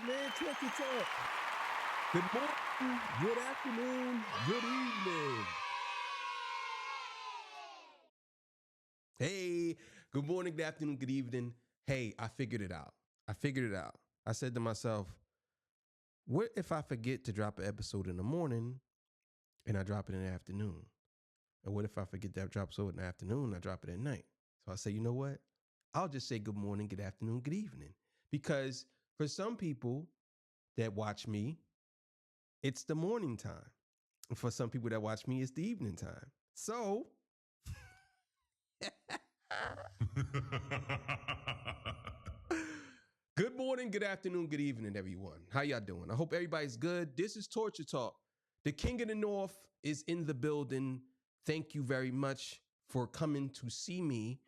man. Torture Talk. Good morning, good afternoon, good evening. Hey, good morning, good afternoon, good evening. Hey, I figured it out. I said to myself, what if I forget to drop an episode in the morning and I drop it in the afternoon? And what if I forget to drop episode in the afternoon and I drop it at night? So I say, you know what? I'll just say good morning, good afternoon, good evening. Because for some people that watch me, it's the morning time. And for some people that watch me, it's the evening time. So good morning, good afternoon, good evening, everyone. How y'all doing? I hope everybody's good. This is Torture Talk. The King of the North is in the building. Thank you very much for coming to see me.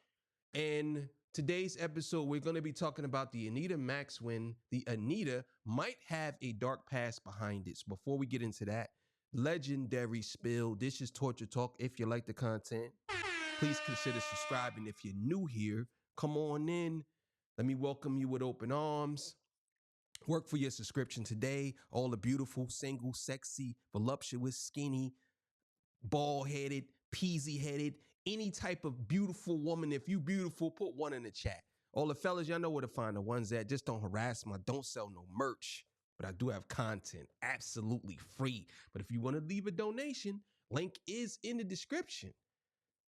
And today's episode, we're going to be talking about the Anita Max Win. The Anita might have a dark past behind it. So before we get into that, legendary spill. This is Torture Talk. If you like the content, please consider subscribing. If you're new here, come on in. Let me welcome you with open arms. Work for your subscription today. All the beautiful, single, sexy, voluptuous, skinny, bald-headed, peasy-headed, any type of beautiful woman. If you beautiful, put one in the chat. All the fellas, y'all know where to find the ones that just don't harass me. I don't sell no merch, but I do have content absolutely free. But if you want to leave a donation, link is in the description.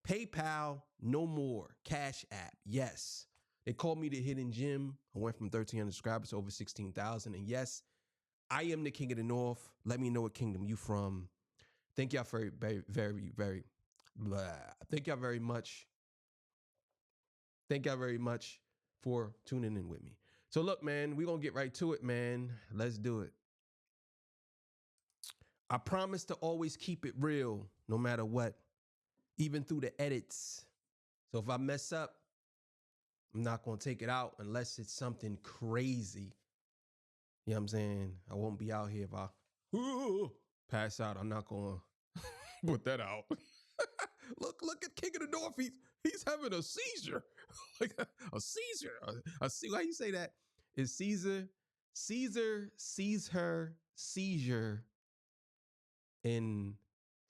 PayPal, no more. Cash App, yes. They called me the hidden gem. I went from 1,300 subscribers to over 16,000. And yes, I am the King of the North. Let me know what kingdom you from. Thank y'all very blah. Thank y'all very much. Thank y'all very much for tuning in with me. So look, man, we're going to get right to it, man. Let's do it. I promise to always keep it real, no matter what, even through the edits. So if I mess up, I'm not going to take it out unless it's something crazy. You know what I'm saying? I won't be out here if I pass out. I'm not going to put that out. Look at King of the North. He's having a seizure. Like a seizure. Why you say that? Is Caesar sees her seizure in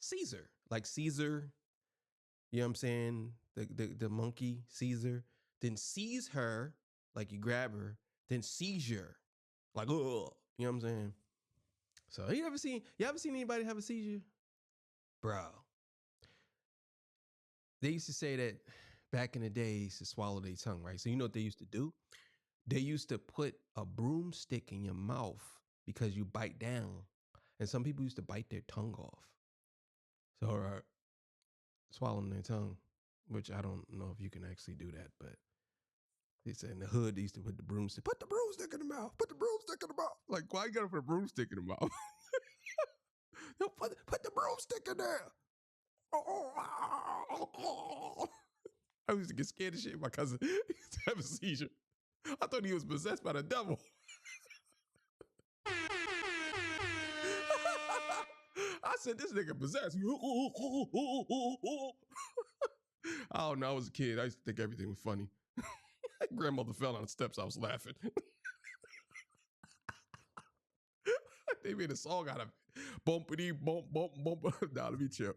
Caesar. Like Caesar, you know what I'm saying? The monkey, Caesar, then sees her, like you grab her, then seizure. Like, oh, you know what I'm saying? So you ever seen anybody have a seizure? Bro. They used to say that back in the day, they used to swallow their tongue, right? So you know what they used to do? They used to put a broomstick in your mouth because you bite down. And some people used to bite their tongue off. So swallowing their tongue, which I don't know if you can actually do that, but they said in the hood, they used to put the broomstick in the mouth, put the broomstick in the mouth. Like, why you gotta put a broomstick in the mouth? Put the broomstick in there. I used to get scared of shit. My cousin used to have a seizure. I thought he was possessed by the devil. I said, this nigga possessed. I don't know. I was a kid. I used to think everything was funny. Grandmother fell on the steps. I was laughing. They made a song out of it. Bumpity, bump, bump, bump. Nah, let me chill.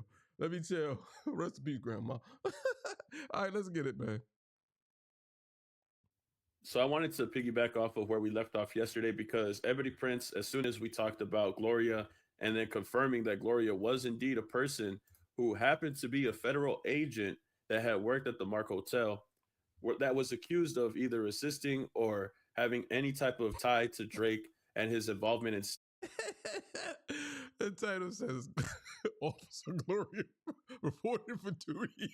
Rest in peace, Grandma. All right, let's get it, man. So I wanted to piggyback off of where we left off yesterday because Ebony Prince, as soon as we talked about Gloria and then confirming that Gloria was indeed a person who happened to be a federal agent that had worked at the Mark Hotel, that was accused of either assisting or having any type of tie to Drake and his involvement in. The title says Officer Gloria reported for duty.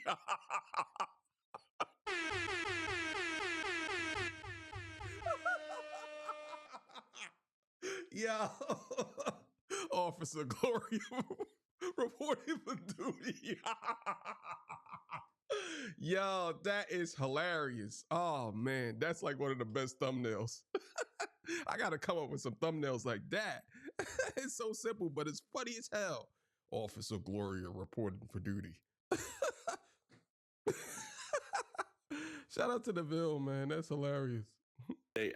Yeah. Officer Gloria reported for duty. Yo, that is hilarious. Oh man, that's like one of the best thumbnails. I gotta come up with some thumbnails like that. It's so simple, but it's funny as hell. Officer Gloria reported for duty. Shout out to the Ville, man. That's hilarious.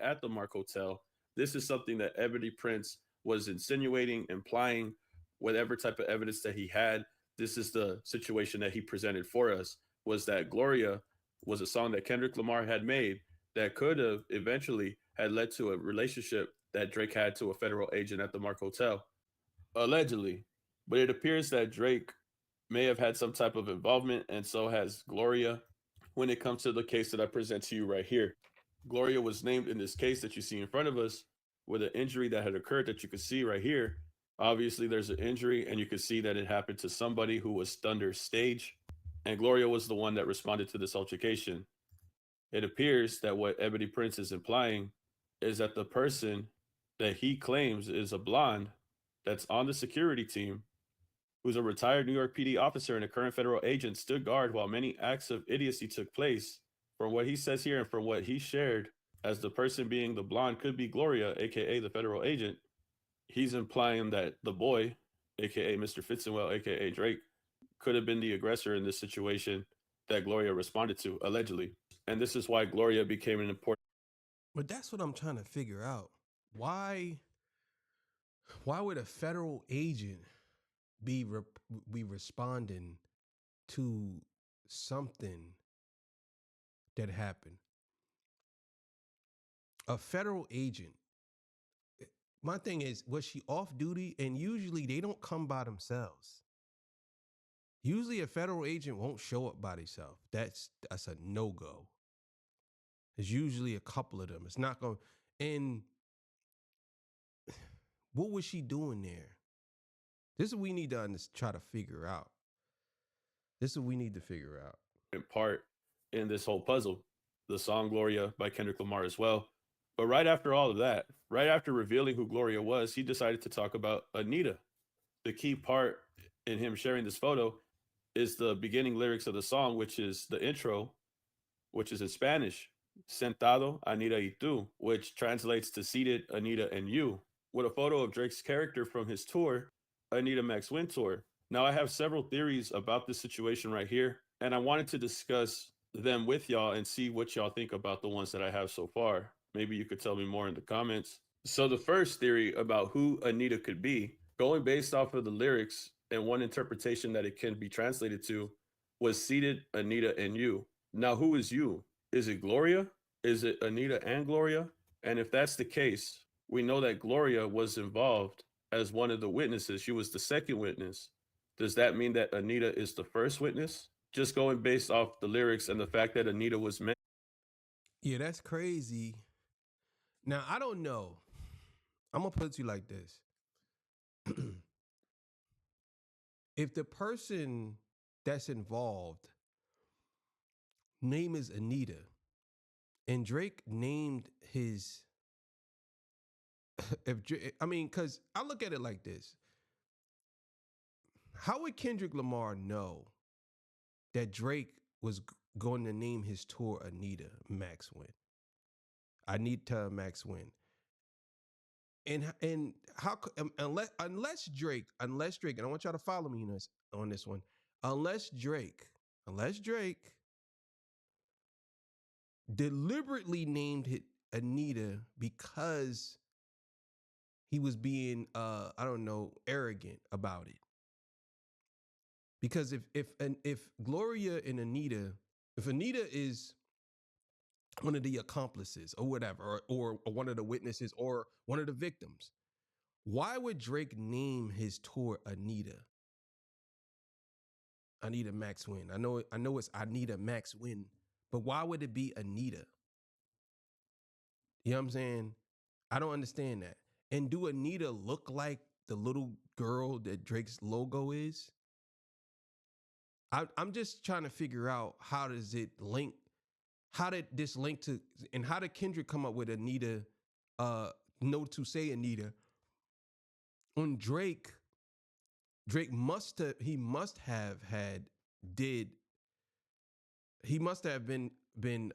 At the Mark Hotel, This is something that Ebony Prince was insinuating, implying, whatever type of evidence that he had. This is the situation that he presented for us, was that Gloria was a song that Kendrick Lamar had made that could have eventually had led to a relationship that Drake had to a federal agent at the Mark Hotel, allegedly. But it appears that Drake may have had some type of involvement, and so has Gloria. When it comes to the case that I present to you right here, Gloria was named in this case that you see in front of us with an injury that had occurred that you can see right here. Obviously, there's an injury, and you can see that it happened to somebody who was thunder stage, and Gloria was the one that responded to this altercation. It appears that what Ebony Prince is implying is that the person that he claims is a blonde that's on the security team, who's a retired New York PD officer and a current federal agent, stood guard while many acts of idiocy took place. From what he says here and from what he shared, as the person being the blonde could be Gloria, aka the federal agent, he's implying that the boy, aka Mr. Fitzenwell, aka Drake, could have been the aggressor in this situation that Gloria responded to, allegedly. And this is why Gloria became an important. But that's what I'm trying to figure out. Why would a federal agent be responding to something that happened? A federal agent. My thing is, was she off duty? And usually they don't come by themselves. Usually a federal agent won't show up by themselves. That's a no-go. There's usually a couple of them. It's not going. And what was she doing there? This is what we need to try to figure out. This is what we need to figure out. In part in this whole puzzle, the song Gloria by Kendrick Lamar as well. But right after all of that, right after revealing who Gloria was, he decided to talk about Anita. The key part in him sharing this photo is the beginning lyrics of the song, which is the intro, which is in Spanish, Sentado, Anita y tú, which translates to seated, Anita and you, with a photo of Drake's character from his tour, Anita Max Win tour. Now, I have several theories about this situation right here, and I wanted to discuss them with y'all and see what y'all think about the ones that I have so far. Maybe you could tell me more in the comments. So the first theory about who Anita could be, going based off of the lyrics and one interpretation that it can be translated to, was seated, Anita and you. Now, who is you? Is it Gloria? Is it Anita and Gloria? And if that's the case, we know that Gloria was involved as one of the witnesses. She was the second witness. Does that mean that Anita is the first witness? Just going based off the lyrics and the fact that Anita was mentioned. Yeah, that's crazy. Now, I don't know. I'm going to put it to you like this. If the person that's involved name is Anita and Drake named his, because I look at it like this. How would Kendrick Lamar know that Drake was going to name his tour Anita Max Win? Anita Max Win. And how unless Drake, and I want y'all to follow me on this one, unless Drake deliberately named it Anita because he was being arrogant about it. Because if Gloria and Anita, if Anita is one of the accomplices or whatever, or one of the witnesses or one of the victims, why would Drake name his tour Anita? Anita Max Win. I know it's Anita Max Win, but why would it be Anita? You know what I'm saying? I don't understand that. And do Anita look like the little girl that Drake's logo is? I'm just trying to figure out, how does it link? How did this link to, and how did Kendrick come up with Anita, no to say Anita? On Drake must have been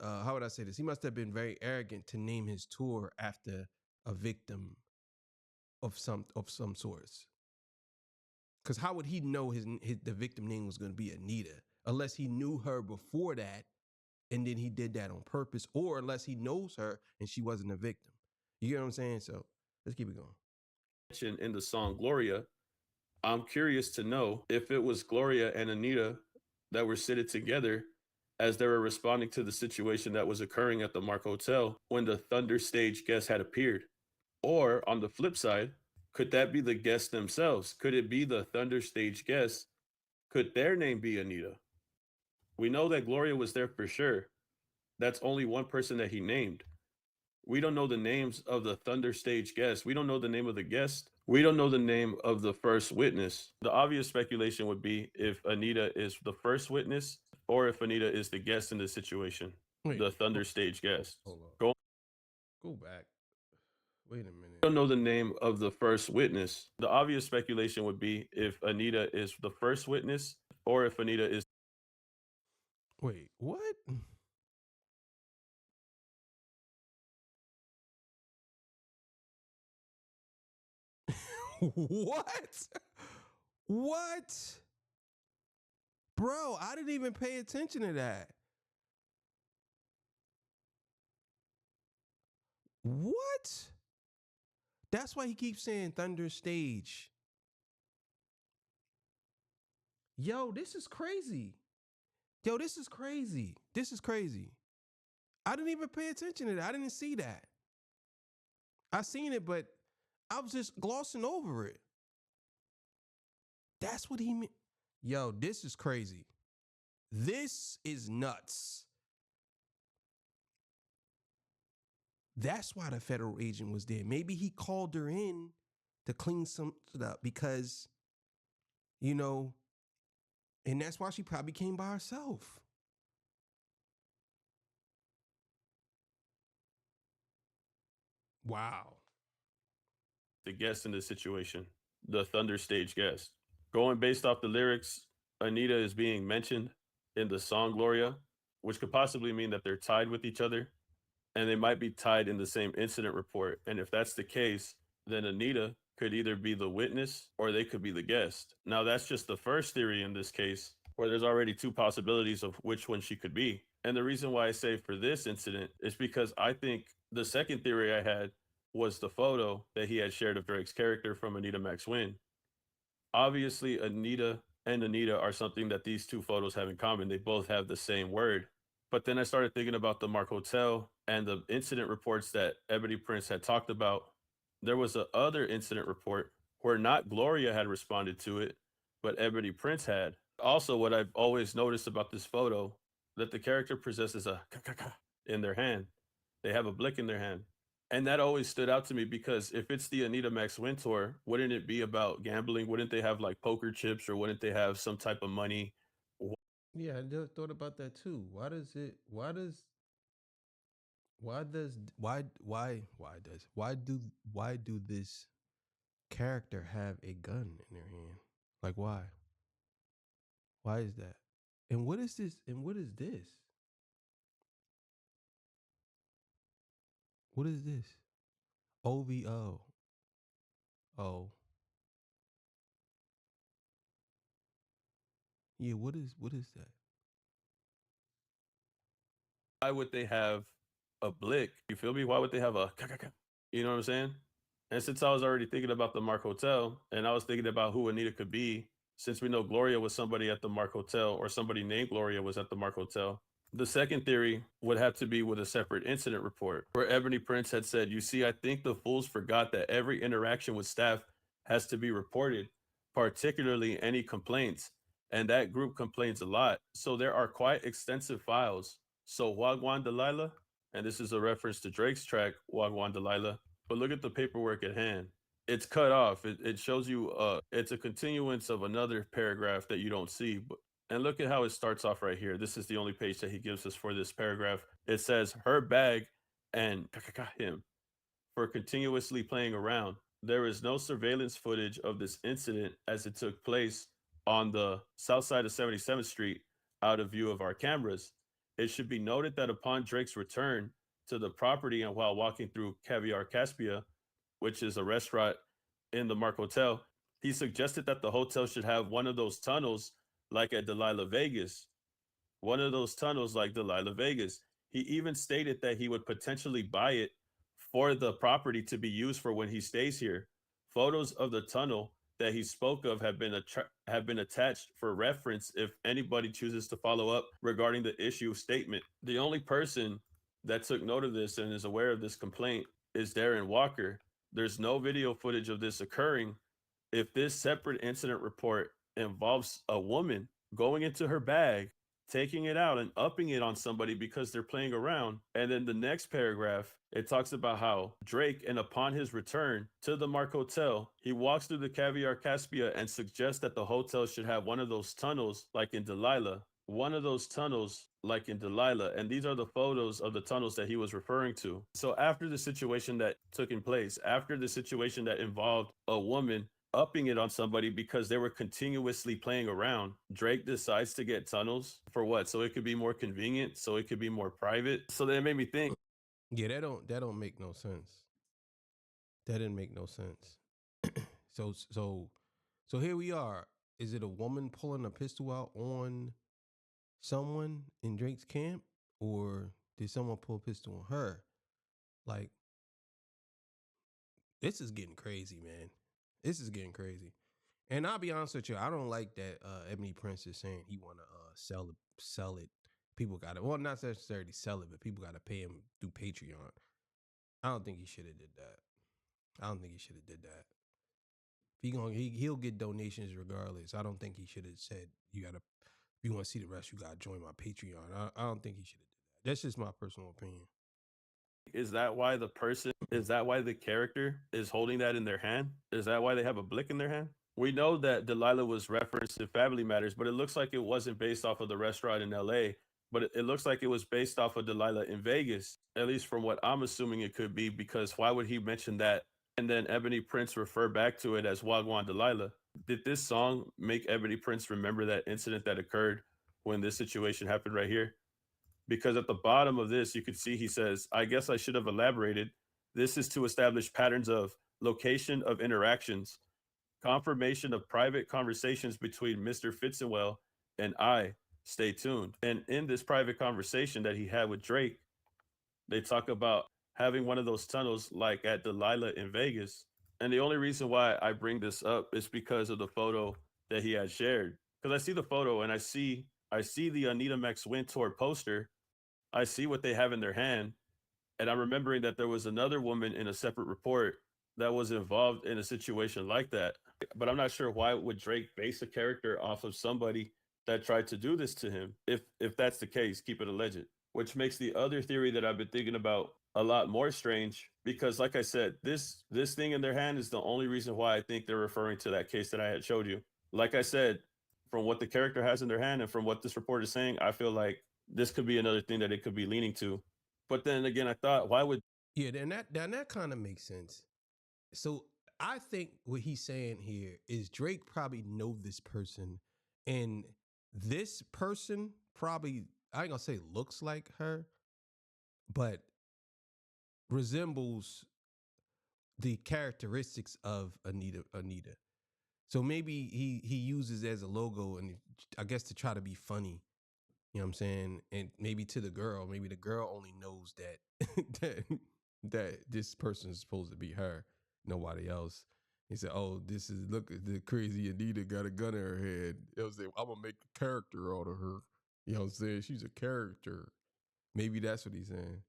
how would I say this? He must have been very arrogant to name his tour after a victim of some sorts. Because how would he know the victim name was going to be Anita unless he knew her before that, and then he did that on purpose, or unless he knows her and she wasn't a victim? You get what I'm saying? So let's keep it going. In the song Gloria, I'm curious to know if it was Gloria and Anita that were sitting together as they were responding to the situation that was occurring at the Mark Hotel when the Thunder Stage guests had appeared. Or on the flip side, could that be the guests themselves? Could it be the Thunder Stage guests? Could their name be Anita? We know that Gloria was there for sure. That's only one person that he named. We don't know the names of the Thunder Stage guests. We don't know the name of the guest. We don't know the name of the first witness. The obvious speculation would be if Anita is the first witness or if Anita is the guest in the situation. Wait, the Thunder Stage guest. Hold on. Go back. Wait a minute. We don't know the name of the first witness. The obvious speculation would be if Anita is the first witness or if Anita is. Wait, what? What? What? Bro, I didn't even pay attention to that. What? That's why he keeps saying Thunder Stage. Yo, this is crazy. Yo, this is crazy. This is crazy. I didn't even pay attention to that. I didn't see that. I seen it, but I was just glossing over it. That's what he meant. Yo, this is crazy. This is nuts. That's why the federal agent was there. Maybe he called her in to clean something up because, you know, and that's why she probably came by herself. Wow. The guest in this situation, the Thunder Stage guest. Going based off the lyrics, Anita is being mentioned in the song Gloria, which could possibly mean that they're tied with each other and they might be tied in the same incident report. And if that's the case, then Anita could either be the witness or they could be the guest. Now, that's just the first theory in this case, where there's already two possibilities of which one she could be. And the reason why I say for this incident is because I think the second theory I had was the photo that he had shared of Drake's character from Anita Max Win. Obviously, Anita and Anita are something that these two photos have in common. They both have the same word. But then I started thinking about the Mark Hotel and the incident reports that Ebony Prince had talked about. There was a other incident report where not Gloria had responded to it, but Ebony Prince had. Also, what I've always noticed about this photo, that the character possesses a in their hand. They have a blick in their hand. And that always stood out to me because if it's the Anita Max Wintour, wouldn't it be about gambling? Wouldn't they have like poker chips or wouldn't they have some type of money? Yeah, I thought about that too. Why do this character have a gun in their hand? Like why? Why is that? And what is this? And what is this? What is this? OVO. Oh. Yeah, what is that? Why would they have a blick? You feel me? Why would they have a you know what I'm saying? And since I was already thinking about the Mark Hotel and I was thinking about who Anita could be, since we know Gloria was somebody at the Mark Hotel or somebody named Gloria was at the Mark Hotel, the second theory would have to be with a separate incident report where Ebony Prince had said, you see, I think the fools forgot that every interaction with staff has to be reported, particularly any complaints. And that group complains a lot. So there are quite extensive files. So Wagwan Delilah, and this is a reference to Drake's track, Wagwan Delilah, but look at the paperwork at hand. It's cut off. It shows you it's a continuance of another paragraph that you don't see. And look at how it starts off right here. This is the only page that he gives us for this paragraph. It says her bag and him for continuously playing around. There is no surveillance footage of this incident as it took place on the south side of 77th Street out of view of our cameras. It should be noted that upon Drake's return to the property and while walking through Caviar Caspia, which is a restaurant in the Mark Hotel, he suggested that the hotel should have one of those tunnels like at Delilah Vegas. One of those tunnels like Delilah Vegas. He even stated that he would potentially buy it for the property to be used for when he stays here. Photos of the tunnel that he spoke of have been attached for reference if anybody chooses to follow up regarding the issue statement. The only person that took note of this and is aware of this complaint is Darren Walker. There's no video footage of this occurring. If this separate incident report involves a woman going into her bag, taking it out and upping it on somebody because they're playing around. And then the next paragraph, it talks about how Drake, and upon his return to the Mark Hotel, he walks through the Caviar Caspia and suggests that the hotel should have one of those tunnels like in Delilah. One of those tunnels like in Delilah. And these are the photos of the tunnels that he was referring to. So after the situation that took in place, after the situation that involved a woman upping it on somebody because they were continuously playing around, Drake decides to get tunnels for what? So it could be more convenient, so it could be more private. So that made me think. Yeah, that don't make no sense. That didn't make no sense. So here we are. Is it a woman pulling a pistol out on someone in Drake's camp, or did someone pull a pistol on her? Like, this is getting crazy, man. This is getting crazy. And I'll be honest with you, I don't like that Ebony Prince is saying he want to sell it. People got to, well, not necessarily sell it, but people got to pay him through Patreon. I don't think he should have did that. I don't think he should have did that. He'll get donations regardless. I don't think he should have said you got to. If you want to see the rest, you got to join my Patreon. I don't think he should have did that. That's just my personal opinion. Is that why the character is holding that in their hand? Is that why they have a blick in their hand? We know that Delilah was referenced in Family Matters, but it looks like it wasn't based off of the restaurant in LA, but it looks like it was based off of Delilah in Vegas, at least from what I'm assuming it could be, because why would he mention that and then Ebony Prince refer back to it as Wagwan Delilah? Did this song make Ebony Prince remember that incident that occurred when this situation happened right here? Because at the bottom of this, you could see he says, I guess I should have elaborated. This is to establish patterns of location of interactions, confirmation of private conversations between Mr. Fitzenwell and I. Stay tuned. And in this private conversation that he had with Drake, they talk about having one of those tunnels like at Delilah in Vegas. And the only reason why I bring this up is because of the photo that he had shared. Because I see the photo and I see the Anita Max Win tour poster. I see what they have in their hand. And I'm remembering that there was another woman in a separate report that was involved in a situation like that. But I'm not sure why would Drake base a character off of somebody that tried to do this to him. If that's the case, keep it alleged. Which makes the other theory that I've been thinking about a lot more strange because, like I said, this thing in their hand is the only reason why I think they're referring to that case that I had showed you. Like I said, from what the character has in their hand and from what this report is saying, I feel like this could be another thing that it could be leaning to. But then again, I thought, why would and that kind of makes sense. So I think what he's saying here is Drake probably know this person, and this person probably, I ain't gonna say looks like her, but resembles the characteristics of Anita. So maybe he uses as a logo, and I guess to try to be funny. You know what I'm saying? And maybe to the girl, maybe the girl only knows that that this person is supposed to be her, nobody else. He said, "Oh, this is look at the crazy Anita got a gun in her head." It was like, I'm gonna make a character out of her. You know what I'm saying? She's a character. Maybe that's what he's saying.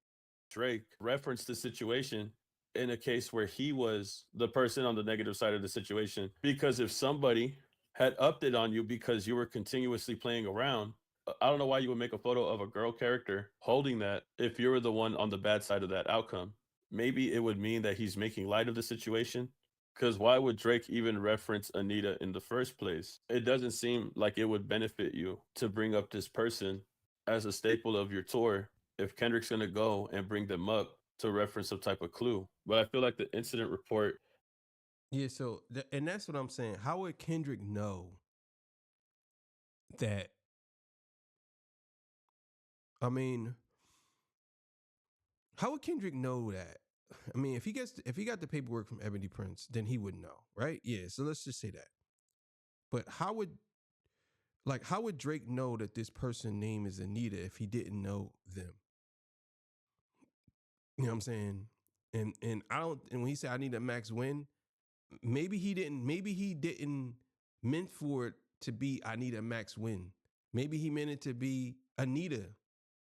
Drake referenced the situation in a case where he was the person on the negative side of the situation? Because if somebody had upped it on you because you were continuously playing around, I don't know why you would make a photo of a girl character holding that if you were the one on the bad side of that outcome. Maybe it would mean that he's making light of the situation. Because why would Drake even reference Anita in the first place? It doesn't seem like it would benefit you to bring up this person as a staple of your tour if Kendrick's going to go and bring them up to reference some type of clue. But I feel like the incident report. Yeah, so and that's what I'm saying. How would Kendrick know that? I mean, how would Kendrick know that? I mean, if he got the paperwork from Ebony Prince, then he would know, right? Yeah. So let's just say that. But how would Drake know that this person name is Anita if he didn't know them? You know what I'm saying? And I don't. And when he said Anita Max Win, maybe he didn't. Maybe he didn't meant for it to be Anita Max Win. Maybe he meant it to be Anita.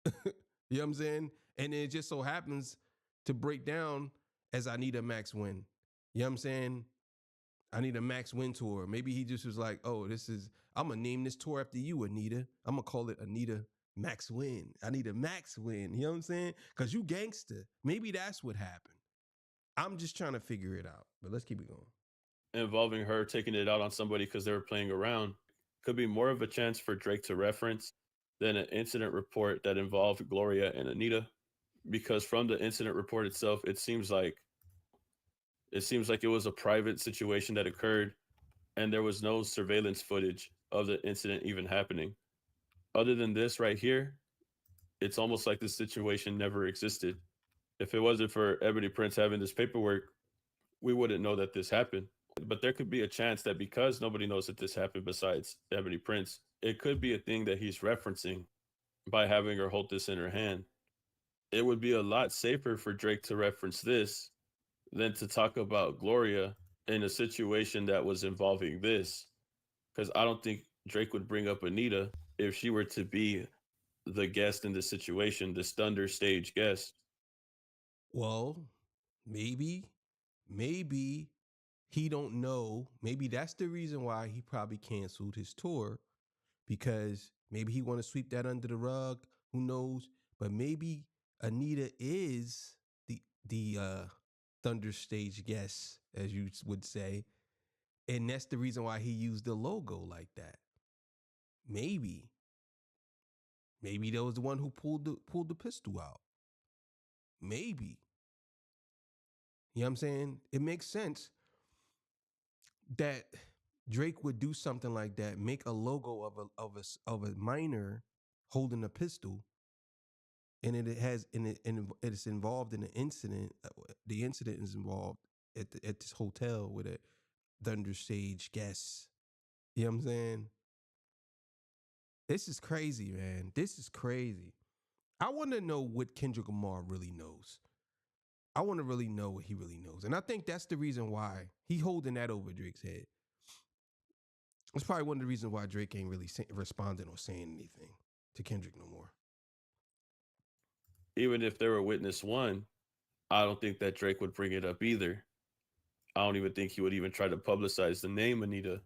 You know what I'm saying? And it just so happens to break down as Anita Max Win. You know what I'm saying? I need a Max Win tour. Maybe he just was like, oh, I'm going to name this tour after you, Anita. I'm going to call it Anita Max Win. I need a Max Win. You know what I'm saying? Because you gangster. Maybe that's what happened. I'm just trying to figure it out. But let's keep it going. Involving her taking it out on somebody because they were playing around could be more of a chance for Drake to reference than an incident report that involved Gloria and Anita. Because from the incident report itself, it seems like it was a private situation that occurred, and there was no surveillance footage of the incident even happening. Other than this right here, it's almost like this situation never existed. If it wasn't for Ebony Prince having this paperwork, we wouldn't know that this happened. But there could be a chance that because nobody knows that this happened besides Ebony Prince, it could be a thing that he's referencing by having her hold this in her hand. It would be a lot safer for Drake to reference this than to talk about Gloria in a situation that was involving this. Because I don't think Drake would bring up Anita if she were to be the guest in this situation, the Thunder stage guest. Well, maybe he don't know. Maybe that's the reason why he probably canceled his tour, because maybe he want to sweep that under the rug. Who knows? But maybe Anita is the Thunder stage guest, as you would say, and that's the reason why he used the logo like that. Maybe that was the one who pulled the pistol out. Maybe. You know what I'm saying? It makes sense that Drake would do something like that, make a logo of a minor holding a pistol, and it's involved in an incident. The incident is involved at this hotel with a Thunder Stage guest. You know what I'm saying? This is crazy, man. This is crazy. I want to know what Kendrick Lamar really knows. I want to really know what he really knows. And I think that's the reason why he holding that over Drake's head. It's probably one of the reasons why Drake ain't really responding or saying anything to Kendrick no more. Even if there were witness one, I don't think that Drake would bring it up either. I don't even think he would even try to publicize the name Anita.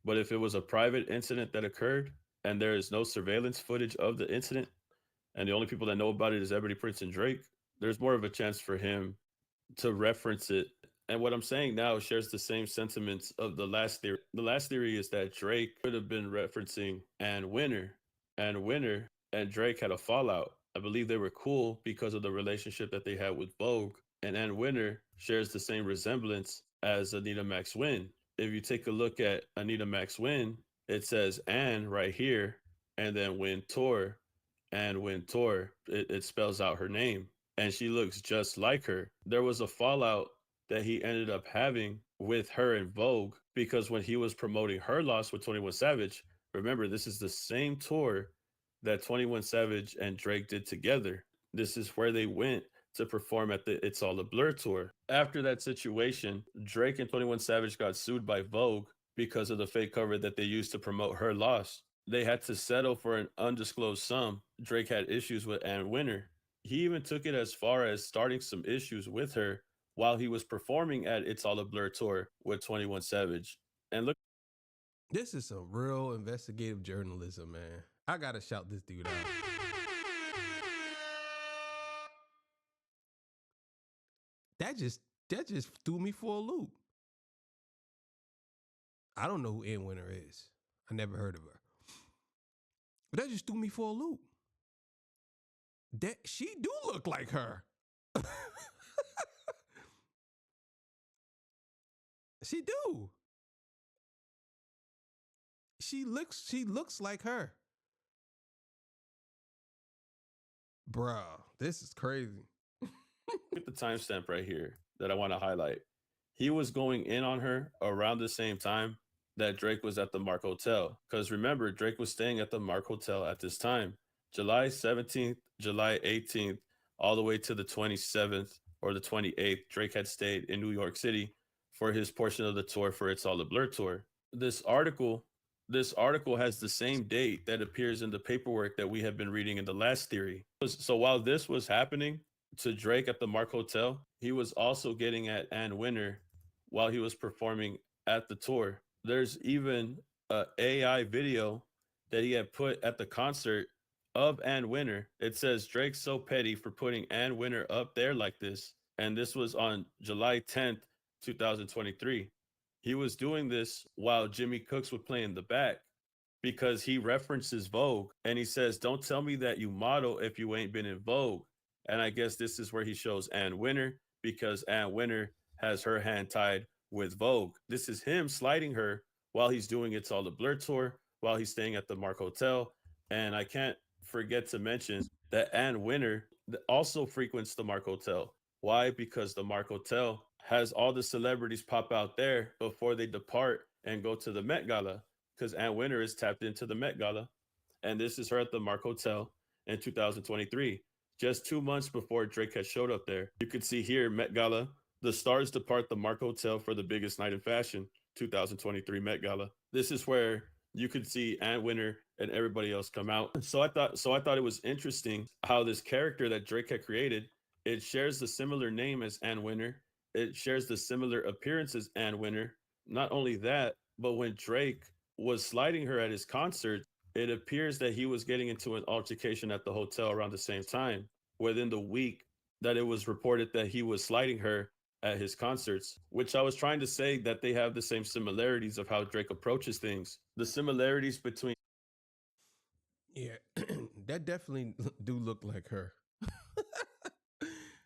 But if it was a private incident that occurred and there is no surveillance footage of the incident, and the only people that know about it is Ebony Prince and Drake, there's more of a chance for him to reference it. And what I'm saying now shares the same sentiments of the last theory. The last theory is that Drake could have been referencing Ann Wintour. Ann Wintour and Drake had a fallout. I believe they were cool because of the relationship that they had with Vogue. And Ann Wintour shares the same resemblance as Anita Max Win. If you take a look at Anita Max Win, it says Ann right here, and then Wintour. Ann Wintour, it spells out her name, and she looks just like her. There was a fallout that he ended up having with her in Vogue because when he was promoting her loss with 21 Savage, remember, this is the same tour that 21 Savage and Drake did together. This is where they went to perform at the It's All a Blur tour. After that situation, Drake and 21 Savage got sued by Vogue because of the fake cover that they used to promote her loss. They had to settle for an undisclosed sum. Drake had issues with Ann Wintour. He even took it as far as starting some issues with her while he was performing at It's All a Blur tour with 21 Savage. And look, this is some real investigative journalism, man. I gotta shout this dude out. That just threw me for a loop. I don't know who Ann Wintour is. I never heard of her. But that just threw me for a loop. That she do look like her. She do. She looks like her. Bruh, this is crazy. at the timestamp right here that I want to highlight. He was going in on her around the same time that Drake was at the Mark Hotel. Because remember, Drake was staying at the Mark Hotel at this time. July 17th, July 18th, all the way to the 27th or the 28th, Drake had stayed in New York City for his portion of the tour for It's All a Blur tour. This article this article has the same date that appears in the paperwork that we have been reading in the last theory. So while this was happening to Drake at the Mark Hotel, he was also getting at Ann Winter while he was performing at the tour. There's even a AI video that he had put at the concert of Ann Winter. It says Drake's so petty for putting Ann Winter up there like this. And this was on July 10th, 2023. He was doing this while Jimmy Cooks would play in the back because he references Vogue and he says, "Don't tell me that you model if you ain't been in Vogue." And I guess this is where he shows Ann Winter because Ann Winter has her hand tied with Vogue. This is him sliding her while he's doing It's All a Blur tour, while he's staying at the Mark Hotel. And I can't forget to mention that Ann Winter also frequents the Mark Hotel. Why? Because the Mark Hotel has all the celebrities pop out there before they depart and go to the Met Gala, because Ann Winter is tapped into the Met Gala. And this is her at the Mark Hotel in 2023, just 2 months before Drake had showed up there. You could see here, Met Gala, the stars depart the Mark Hotel for the biggest night in fashion, 2023 Met Gala. This is where you could see Ann Winter and everybody else come out. So I thought it was interesting how this character that Drake had created, it shares the similar name as Ann Winter. It shares the similar appearance as Ann Winter. Not only that, but when Drake was sliding her at his concert, it appears that he was getting into an altercation at the hotel around the same time, within the week that it was reported that he was sliding her at his concerts, which I was trying to say that they have the same similarities of how Drake approaches things. The similarities between Yeah, that definitely do look like her.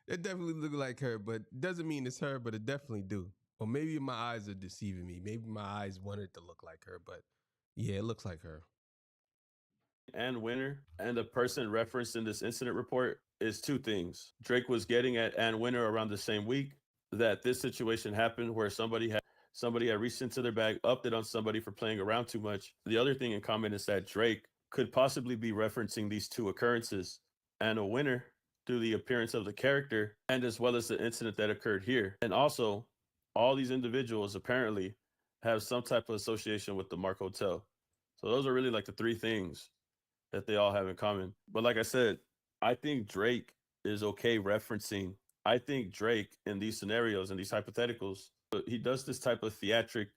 It definitely look like her, but doesn't mean it's her, but it definitely do. Or maybe my eyes are deceiving me. Maybe my eyes wanted to look like her, but yeah, it looks like her. Ann Winter and the person referenced in this incident report is two things. Drake was getting at Ann Winter around the same week that this situation happened where somebody had reached into their bag, upped it on somebody for playing around too much. The other thing in common is that Drake could possibly be referencing these two occurrences. Anna Winter through the appearance of the character and as well as the incident that occurred here. And also, all these individuals apparently have some type of association with the Mark Hotel. So those are really like the three things that they all have in common. But like I said, I think Drake is okay referencing. I think Drake in these scenarios and these hypotheticals, he does this type of theatric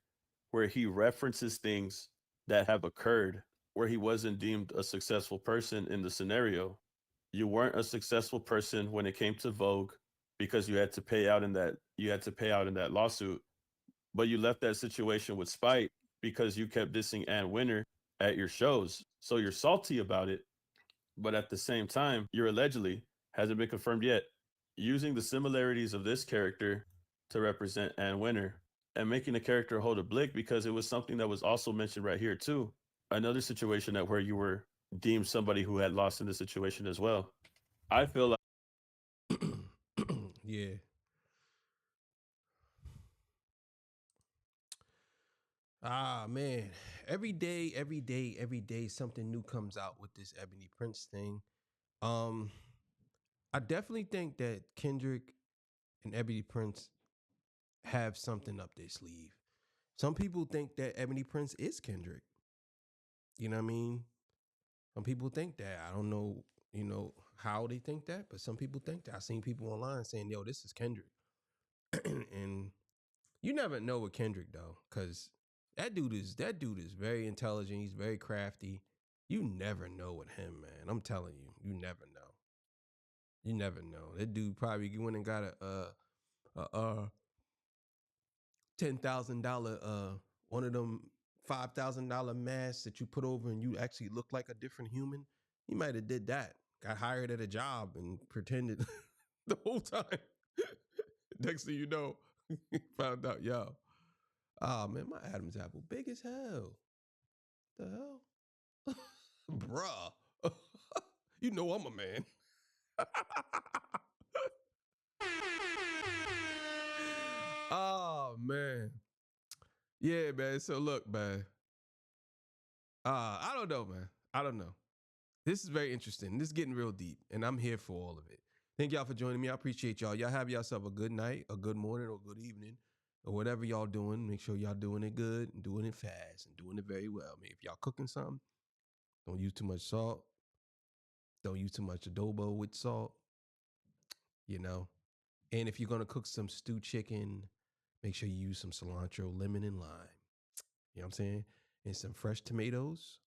where he references things that have occurred where he wasn't deemed a successful person in the scenario. You weren't a successful person when it came to Vogue because you had to pay out in that lawsuit, but you left that situation with spite because you kept dissing Ann Winter at your shows. So you're salty about it, but at the same time, you're allegedly, hasn't been confirmed yet, using the similarities of this character to represent Ann Winter and making the character hold a blick because it was something that was also mentioned right here too. Another situation that where you were deemed somebody who had lost in the situation as well. I feel like Yeah. Ah man, every day, something new comes out with this Ebony Prince thing. Um, I definitely think that Kendrick and Ebony Prince have something up their sleeve. Some people think that Ebony Prince is Kendrick. You know what I mean? Some people think that. I don't know, how they think that, but some people think that. I've seen people online saying, "Yo, this is Kendrick," and you never know with Kendrick though, because that dude is very intelligent. He's very crafty. You never know with him, man. I'm telling you, you never know. You never know. That dude probably went and got a $10,000 one of them $5,000 masks that you put over and you actually look like a different human. He might have did that. Got hired at a job and pretended the whole time. Next thing you know, found out, yo, oh man, my Adam's apple big as hell. The hell, bruh. You know I'm a man. Oh man, yeah, man. So look, man. I don't know, man. I don't know. This is very interesting. This is getting real deep, and I'm here for all of it. Thank y'all for joining me. I appreciate y'all. Y'all have yourself a good night, a good morning, or good evening, or whatever y'all doing. Make sure y'all doing it good and doing it fast and doing it very well. I mean, if y'all cooking something, don't use too much salt. Don't use too much adobo with salt, you know. And if you're gonna cook some stewed chicken, make sure you use some cilantro, lemon, and lime. You know what I'm saying? And some fresh tomatoes.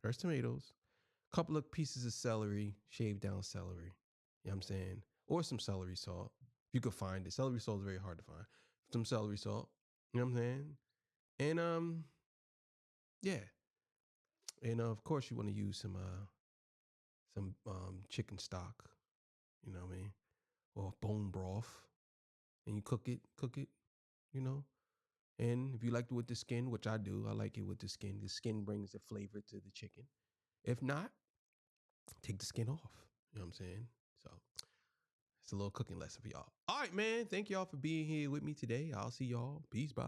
Fresh tomatoes. A couple of pieces of celery, shaved down celery. You know what I'm saying? Or some celery salt. If you could find it. Celery salt is very hard to find. Some celery salt. You know what I'm saying? And yeah. And of course you want to use some chicken stock, you know what I mean? Or bone broth. And you cook it, you know. And if you like it with the skin, which I do, I like it with the skin. The skin brings the flavor to the chicken. If not, take the skin off. You know what I'm saying? So it's a little cooking lesson for y'all. All right, man. Thank y'all for being here with me today. I'll see y'all. Peace. Bye.